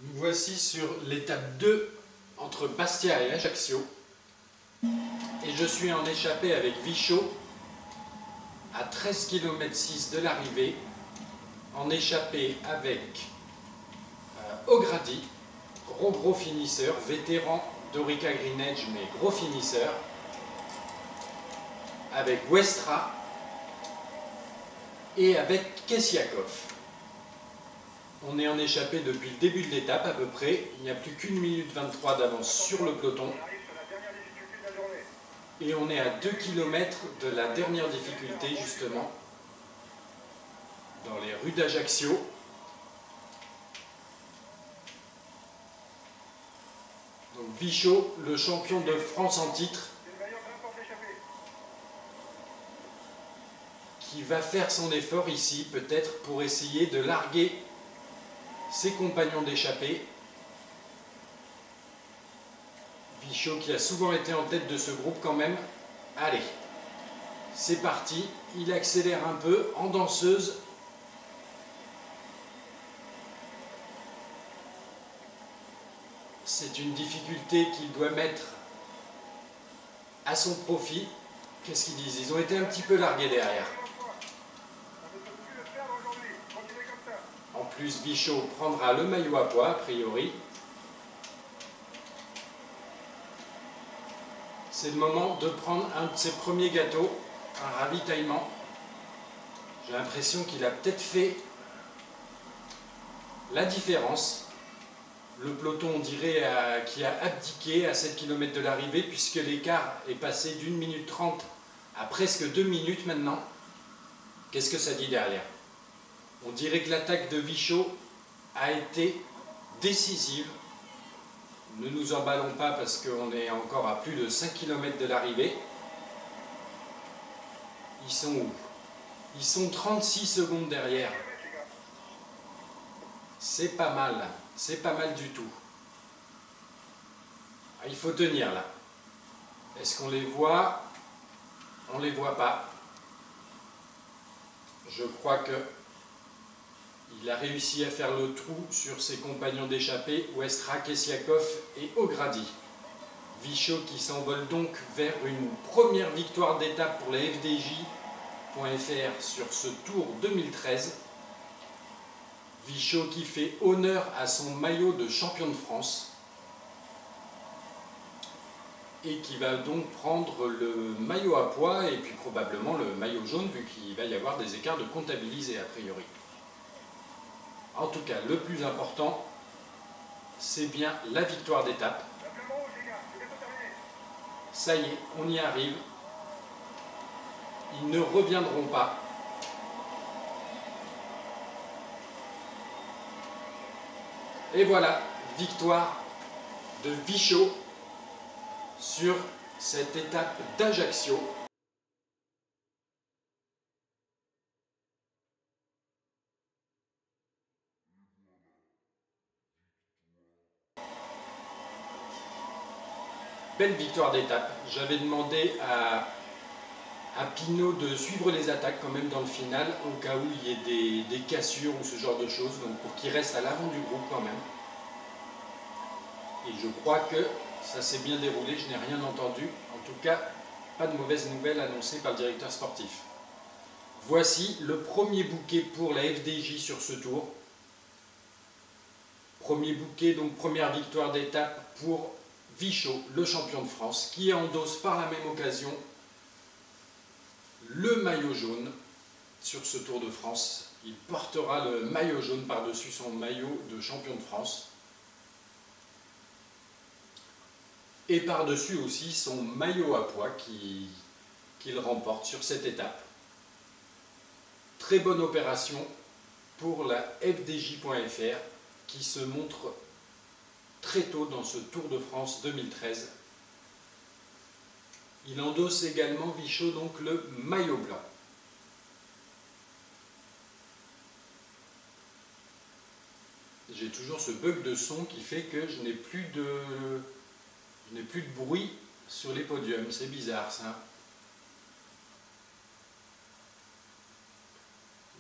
Nous voici sur l'étape 2 entre Bastia et Ajaccio. Et je suis en échappée avec Vichot à 13 km 6 de l'arrivée, en échappée avec O'Grady, gros finisseur, vétéran d'Orica Green Edge mais gros finisseur, avec Westra et avec Kesiakov. On est en échappée depuis le début de l'étape à peu près, il n'y a plus qu'1 minute 23 d'avance sur le peloton. Et on est à 2 km de la dernière difficulté justement, dans les rues d'Ajaccio. Donc Vichot, le champion de France en titre, qui va faire son effort ici peut-être pour essayer de larguer ses compagnons d'échappée. Vichot qui a souvent été en tête de ce groupe quand même. Allez, c'est parti, il accélère un peu en danseuse. C'est une difficulté qu'il doit mettre à son profit. Qu'est-ce qu'ils disent? Ils ont été un petit peu largués derrière. En plus, Vichot prendra le maillot à pois, a priori. C'est le moment de prendre un de ses premiers gâteaux, un ravitaillement. J'ai l'impression qu'il a peut-être fait la différence. Le peloton, on dirait, qui a abdiqué à 7 km de l'arrivée, puisque l'écart est passé d'1 minute 30 à presque 2 minutes maintenant. Qu'est-ce que ça dit derrière? On dirait que l'attaque de Vichot a été décisive. Ne nous emballons pas parce qu'on est encore à plus de 5 km de l'arrivée. Ils sont où? Ils sont 36 secondes derrière. C'est pas mal du tout. Ah, il faut tenir là. Est-ce qu'on les voit? On ne les voit pas. Je crois que il a réussi à faire le trou sur ses compagnons d'échappée, Westra, Kesiakov et O'Grady. Vichot qui s'envole donc vers une première victoire d'étape pour la FDJ.fr sur ce Tour 2013. Vichot qui fait honneur à son maillot de champion de France et qui va donc prendre le maillot à pois et puis probablement le maillot jaune vu qu'il va y avoir des écarts de comptabiliser a priori. En tout cas, le plus important, c'est bien la victoire d'étape. Ça y est, on y arrive. Ils ne reviendront pas. Et voilà, victoire de Vichot sur cette étape d'Ajaccio. Belle victoire d'étape. J'avais demandé à Pinot de suivre les attaques quand même dans le final, au cas où il y ait des cassures ou ce genre de choses, donc pour qu'il reste à l'avant du groupe quand même. Et je crois que ça s'est bien déroulé, je n'ai rien entendu. En tout cas, pas de mauvaises nouvelles annoncées par le directeur sportif. Voici le premier bouquet pour la FDJ sur ce tour. Premier bouquet, donc première victoire d'étape pour Vichot, le champion de France, qui endosse par la même occasion le maillot jaune sur ce Tour de France. Il portera le maillot jaune par-dessus son maillot de champion de France. Et par-dessus aussi son maillot à pois qu'il remporte sur cette étape. Très bonne opération pour la FDJ.fr qui se montre très tôt dans ce Tour de France 2013. Il endosse également Vichot donc le maillot blanc. J'ai toujours ce bug de son qui fait que je n'ai plus de bruit sur les podiums. C'est bizarre ça.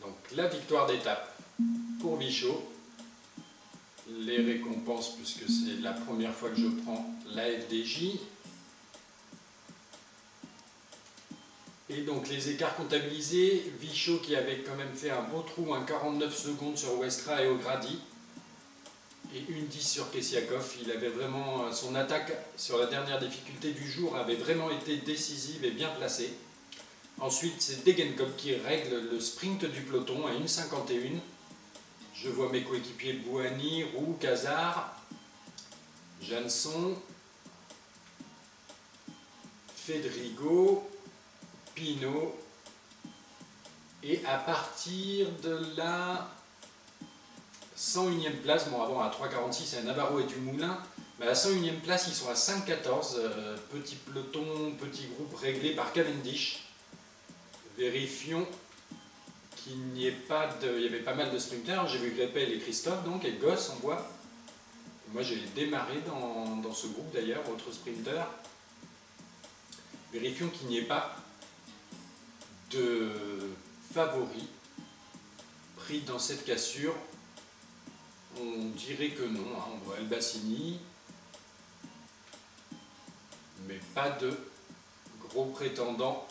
Donc la victoire d'étape pour Vichot. les récompenses, puisque c'est la première fois que je prends la FDJ. Et donc les écarts comptabilisés, Vichot qui avait quand même fait un beau trou, un 49 secondes sur Westra et O'Grady, et une 10 sur Kessiakov. Il avait vraiment, son attaque sur la dernière difficulté du jour avait vraiment été décisive et bien placée. Ensuite c'est Degenkop qui règle le sprint du peloton à 1,51. Je vois mes coéquipiers Bouhanni, Roux, Cazard, Janson, Fedrigo, Pinot, et à partir de la 101e place, bon avant à 3,46 c'est Navarro et Dumoulin, mais à la 101e place ils sont à 5,14, petit peloton, petit groupe réglé par Cavendish. Vérifions qu'il n'y ait pas de... Il y avait pas mal de sprinters, j'ai vu Greppel et Christophe donc, et Goss on voit. Moi j'ai démarré dans ce groupe d'ailleurs, autre sprinter. Vérifions qu'il n'y ait pas de favoris pris dans cette cassure. On dirait que non, hein. On voit Albassini, mais pas de gros prétendants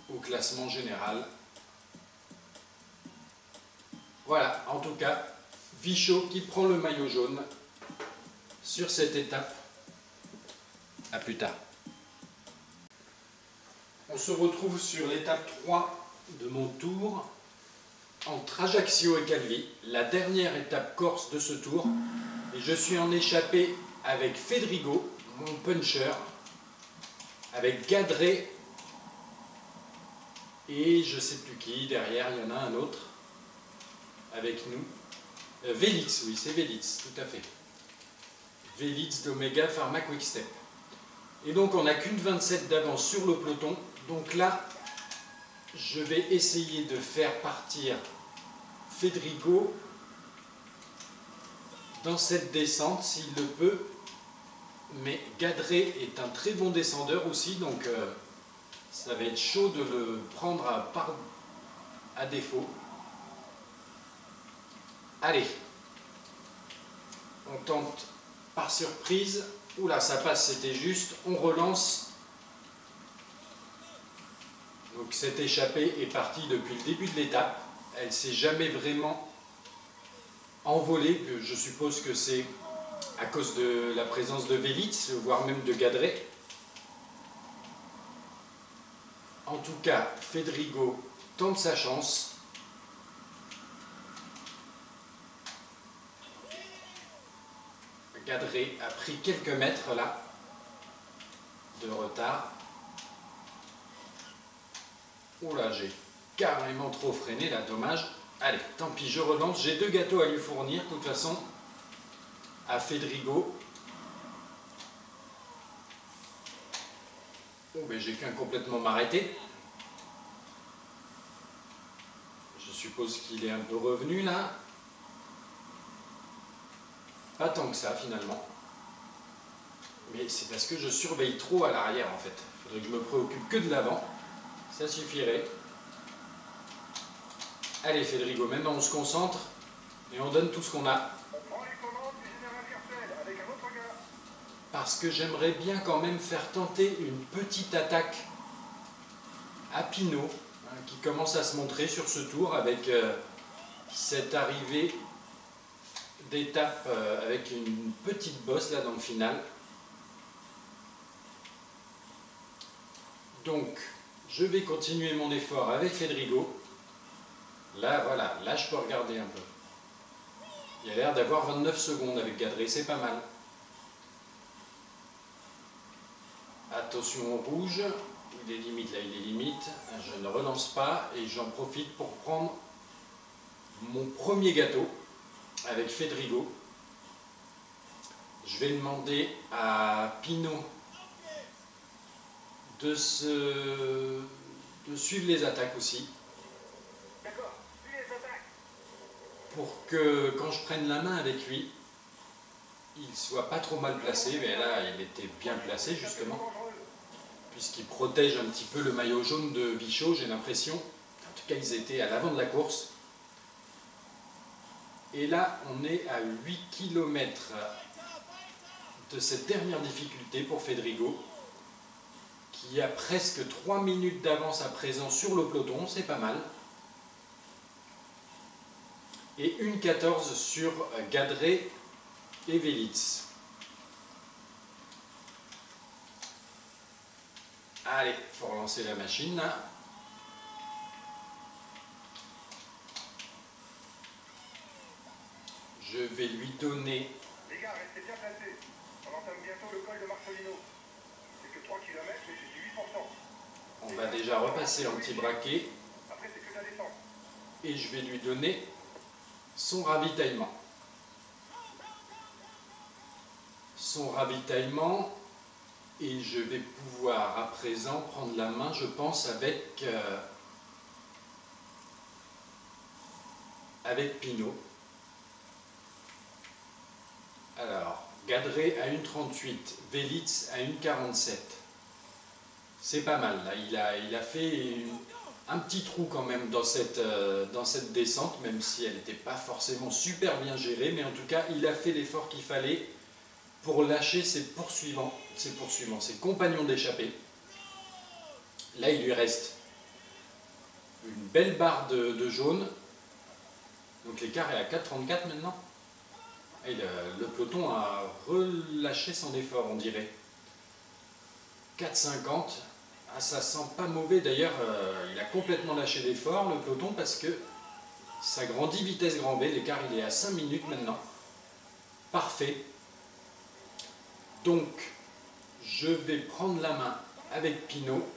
au classement général. Voilà, en tout cas, Vichot qui prend le maillot jaune sur cette étape. A plus tard. On se retrouve sur l'étape 3 de mon tour entre Ajaccio et Calvi, la dernière étape corse de ce tour. Et je suis en échappée avec Fedrigo, mon puncher, avec Gadret et je ne sais plus qui, derrière il y en a un autre avec nous. Velits, oui c'est Velits, tout à fait. Velits d'Omega Pharma Quickstep. Et donc on n'a qu'une 27 d'avance sur le peloton. Donc là, je vais essayer de faire partir Fedrigo dans cette descente s'il le peut. Mais Gadret est un très bon descendeur aussi, donc ça va être chaud de le prendre à défaut. Allez, on tente par surprise. Oula, ça passe, c'était juste. On relance. Donc cette échappée est partie depuis le début de l'étape. Elle ne s'est jamais vraiment envolée. Je suppose que c'est à cause de la présence de Velits, voire même de Gadret. En tout cas, Fedrigo tente sa chance. Gadret a pris quelques mètres là de retard. Oh là, j'ai carrément trop freiné là, dommage. Allez, tant pis, je relance. J'ai 2 gâteaux à lui fournir, de toute façon, à Fedrigo. Oh, mais j'ai qu'un complètement m'arrêter. Je suppose qu'il est un peu revenu là. Pas tant que ça finalement. Mais c'est parce que je surveille trop à l'arrière en fait. Il faudrait que je me préoccupe que de l'avant. Ça suffirait. Allez Fedrigo, maintenant on se concentre et on donne tout ce qu'on a. Parce que j'aimerais bien quand même faire tenter une petite attaque à Pinot, hein, qui commence à se montrer sur ce tour avec cette arrivée d'étape avec une petite bosse là dans le final. Donc je vais continuer mon effort avec Fedrigo. Là voilà, là je peux regarder un peu. Il a l'air d'avoir 29 secondes avec Gadret, c'est pas mal. Attention au rouge, il est limite là, il est limite. Je ne relance pas et j'en profite pour prendre mon premier gâteau avec Fedrigo. Je vais demander à Pinot de suivre les attaques aussi. D'accord, suis les attaques. Pour que quand je prenne la main avec lui, il ne soit pas trop mal placé. Mais là, il était bien placé justement, puisqu'il protège un petit peu le maillot jaune de Vichot, j'ai l'impression. En tout cas, ils étaient à l'avant de la course. Et là, on est à 8 km de cette dernière difficulté pour Fedrigo, qui a presque 3 minutes d'avance à présent sur le peloton, c'est pas mal. Et 1,14 sur Gadret et Velits. Allez, il faut relancer la machine là. Je vais lui donner... Les gars, restez bien placés. On entame bientôt le col de Marcelino. C'est que 3 km, mais j'ai du 8%. On va déjà repasser en petit braquet. Après, c'est que de la descente. Et je vais lui donner son ravitaillement. Son ravitaillement, et je vais pouvoir à présent prendre la main, je pense, avec Pinot. Alors, Gadret à 1,38, Velits à 1,47. C'est pas mal, là. Il a fait un petit trou quand même dans cette descente, même si elle n'était pas forcément super bien gérée, mais en tout cas, il a fait l'effort qu'il fallait pour lâcher ses poursuivants, ses compagnons d'échappée. Là, il lui reste une belle barre de jaune. Donc l'écart est à 4,34 maintenant. Et le peloton a relâché son effort, on dirait. 4,50. Ah, ça sent pas mauvais. D'ailleurs, il a complètement lâché l'effort, le peloton, parce que ça grandit vitesse grand V. L'écart, il est à 5 minutes maintenant. Parfait. Donc, je vais prendre la main avec Pinot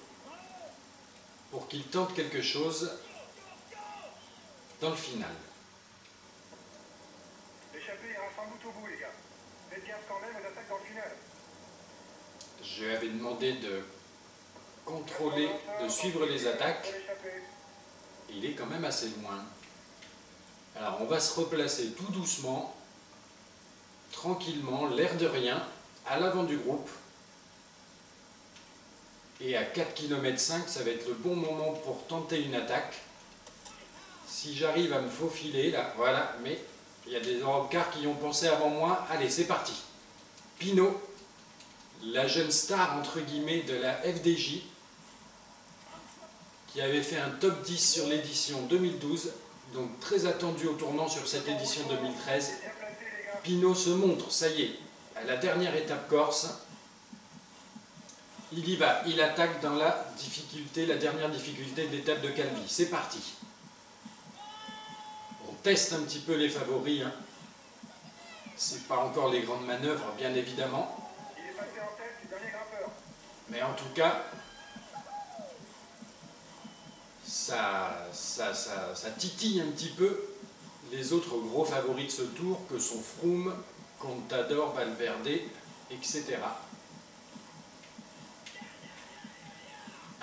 pour qu'il tente quelque chose dans le final. L'échappée ira sans doute au bout, les gars. Faites gaffe quand même aux attaques dans le final. Je lui avais demandé de contrôler, de suivre les attaques. Il est quand même assez loin. Alors, on va se replacer tout doucement, tranquillement, l'air de rien, à l'avant du groupe. Et à 4,5 km, ça va être le bon moment pour tenter une attaque. Si j'arrive à me faufiler, là, voilà, mais il y a des Europcars qui y ont pensé avant moi. Allez, c'est parti. Pinot, la jeune star, entre guillemets, de la FDJ, qui avait fait un top 10 sur l'édition 2012, donc très attendu au tournant sur cette édition 2013. Pinot se montre, ça y est, à la dernière étape corse. Il y va, il attaque dans la difficulté, la dernière difficulté de l'étape de Calvi. C'est parti. On teste un petit peu les favoris. Hein. C'est pas encore les grandes manœuvres, bien évidemment. Il est passé en tête du dernier grimpeur. Mais en tout cas, ça titille un petit peu les autres gros favoris de ce tour que sont Froome, Contador, Valverde, etc.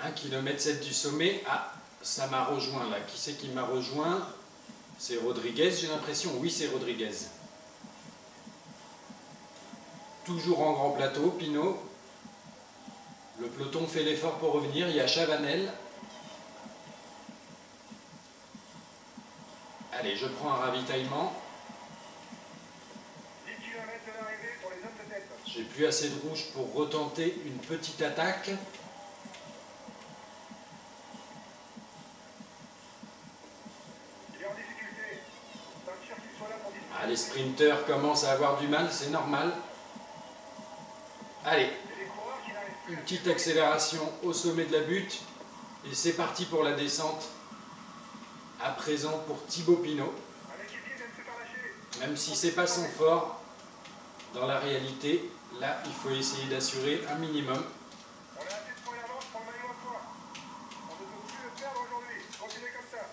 1,7 km du sommet. Ah, ça m'a rejoint là. Qui c'est qui m'a rejoint? C'est Rodriguez, j'ai l'impression. Oui, c'est Rodriguez. Toujours en grand plateau, Pinot. Le peloton fait l'effort pour revenir. Il y a Chavanel. Allez, je prends un ravitaillement. 10 km de l'arrivée pour les hommes de tête. J'ai plus assez de rouge pour retenter une petite attaque. Il est en difficulté. Pas sûr qu'il soit là pour discuter. Ah, les sprinteurs commencent à avoir du mal, c'est normal. Allez, Et les coureurs qui n'arrivent plus une à petite accélération au sommet de la butte. Et c'est parti pour la descente. À présent pour Thibaut Pinot. Un équipier vient de se faire lâcher. Même si c'est pas son fort, dans la réalité, là, il faut essayer d'assurer un minimum. On a assez de points d'avance pour le maillot à poids. On ne peut plus le perdre aujourd'hui. Continuez comme ça.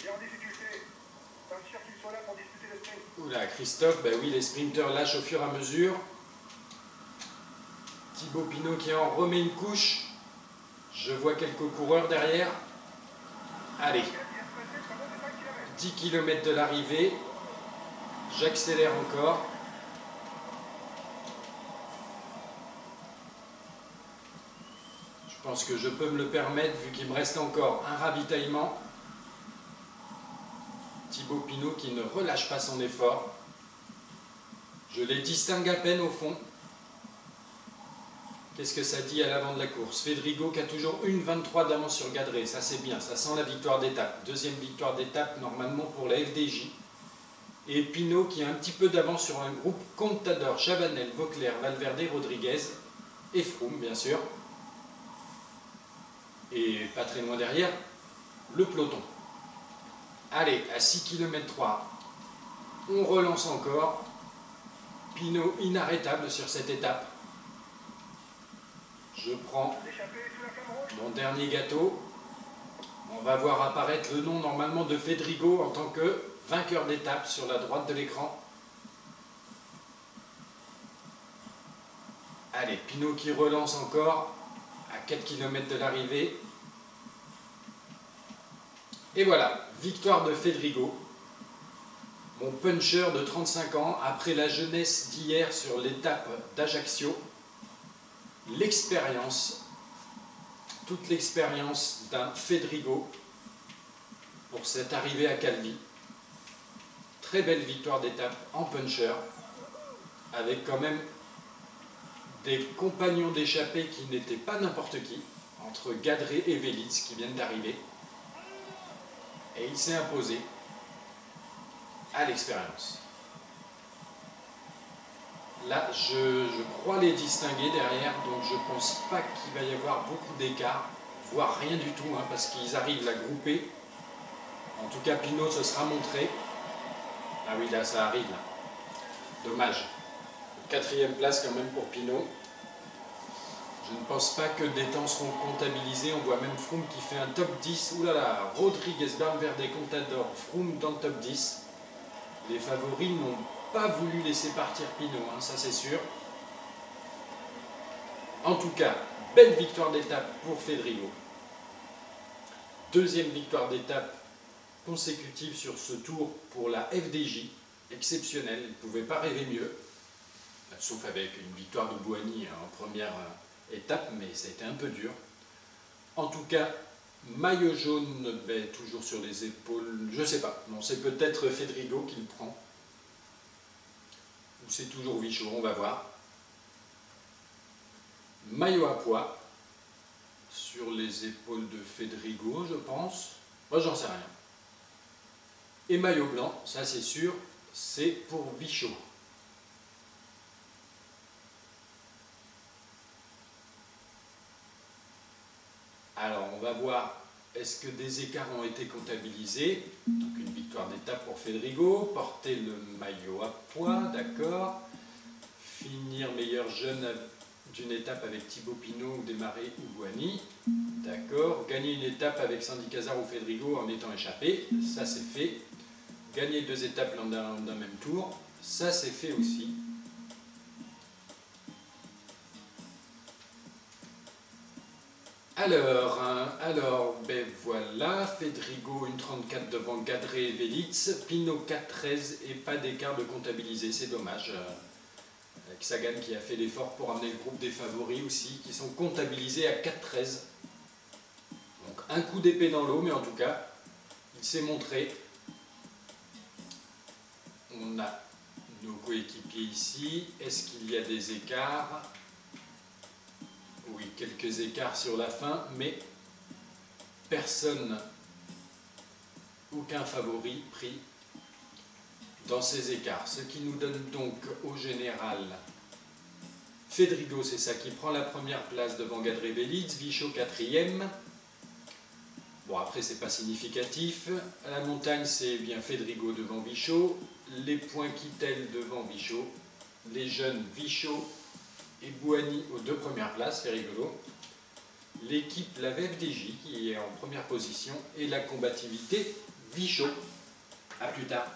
Il est en difficulté. Pas sûr qu'il soit là pour disputer le sprint. Oula, Christophe, ben oui, les sprinteurs lâchent au fur et à mesure. Thibaut Pinot qui en remet une couche. Je vois quelques coureurs derrière. Allez, Il vient de se passer pendant des 5 km. 10 km de l'arrivée. J'accélère encore. Je pense que je peux me le permettre vu qu'il me reste encore un ravitaillement. Thibaut Pinot qui ne relâche pas son effort. Je les distingue à peine au fond. Qu'est-ce que ça dit à l'avant de la course? Fedrigo qui a toujours une 23 d'avance sur Gadré, ça c'est bien, ça sent la victoire d'étape. Deuxième victoire d'étape normalement pour la FDJ. Et Pinot qui a un petit peu d'avance sur un groupe Contador, Chabanel, Vauclair, Valverde, Rodriguez et Froome bien sûr. Et pas très loin derrière, le peloton. Allez, à 6 km 3, on relance encore. Pinot inarrêtable sur cette étape. Je prends mon dernier gâteau. On va voir apparaître le nom normalement de Fedrigo en tant que vainqueur d'étape sur la droite de l'écran. Allez, Pinot qui relance encore à 4 km de l'arrivée. Et voilà, victoire de Fedrigo. Mon puncher de 35 ans, après la jeunesse d'hier sur l'étape d'Ajaccio. L'expérience, toute l'expérience d'un Fedrigo pour cette arrivée à Calvi. Très belle victoire d'étape en puncher, avec quand même des compagnons d'échappée qui n'étaient pas n'importe qui, entre Gadré et Velits qui viennent d'arriver. Et il s'est imposé à l'expérience. Là, je crois les distinguer derrière, donc je ne pense pas qu'il va y avoir beaucoup d'écart, voire rien du tout, hein, parce qu'ils arrivent à grouper. En tout cas, Pinot se sera montré. Ah oui, là, ça arrive. Là. Dommage. 4e place quand même pour Pinot. Je ne pense pas que des temps seront comptabilisés. On voit même Froome qui fait un top 10. Ouh là là, Rodriguez, Valverde, Contador, Froome dans le top 10. Les favoris n'ont pas voulu laisser partir Pinot, hein, ça c'est sûr. En tout cas, belle victoire d'étape pour Fedrigo. Deuxième victoire d'étape consécutive sur ce tour pour la FDJ. Exceptionnelle, il ne pouvait pas rêver mieux. Sauf avec une victoire de Bouhanni en première étape, mais ça a été un peu dur. En tout cas, maillot jaune, toujours sur les épaules, je ne sais pas. Non, c'est peut-être Fedrigo qui le prend. Ou c'est toujours Vichot, on va voir. Maillot à pois sur les épaules de Fedrigo, je pense. Moi, j'en sais rien. Et maillot blanc, ça c'est sûr, c'est pour Vichot. Alors, on va voir, est-ce que des écarts ont été comptabilisés? Donc, une victoire d'étape pour Fedrigo, porter le maillot à pois, d'accord. Finir meilleur jeune d'une étape avec Thibaut Pinot ou Desmarais ou Bouhanni, d'accord. Gagner une étape avec Sandy Cazard ou Fedrigo en étant échappé, ça c'est fait. Gagner 2 étapes d'un même tour, ça c'est fait aussi. Alors, ben voilà, Fedrigo une 34 devant Gadré et Velits, Pinot 4-13 et pas d'écart de comptabiliser, c'est dommage. Avec Sagan qui a fait l'effort pour amener le groupe des favoris aussi, qui sont comptabilisés à 4-13. Donc un coup d'épée dans l'eau, mais en tout cas, il s'est montré. On a nos coéquipiers ici. Est-ce qu'il y a des écarts ? Oui, quelques écarts sur la fin, mais personne, aucun favori pris dans ces écarts. Ce qui nous donne donc au général Fedrigo, c'est ça, qui prend la première place devant Gadré Velits, Vichot 4e. Bon, après, c'est pas significatif. À la montagne, c'est bien Fedrigo devant Vichot, les points Kittel devant Vichot, les jeunes Vichot et Bouhanni aux 2 premières places, c'est rigolo. L'équipe, la VFDJ, qui est en première position, et la combativité Vichot. A plus tard.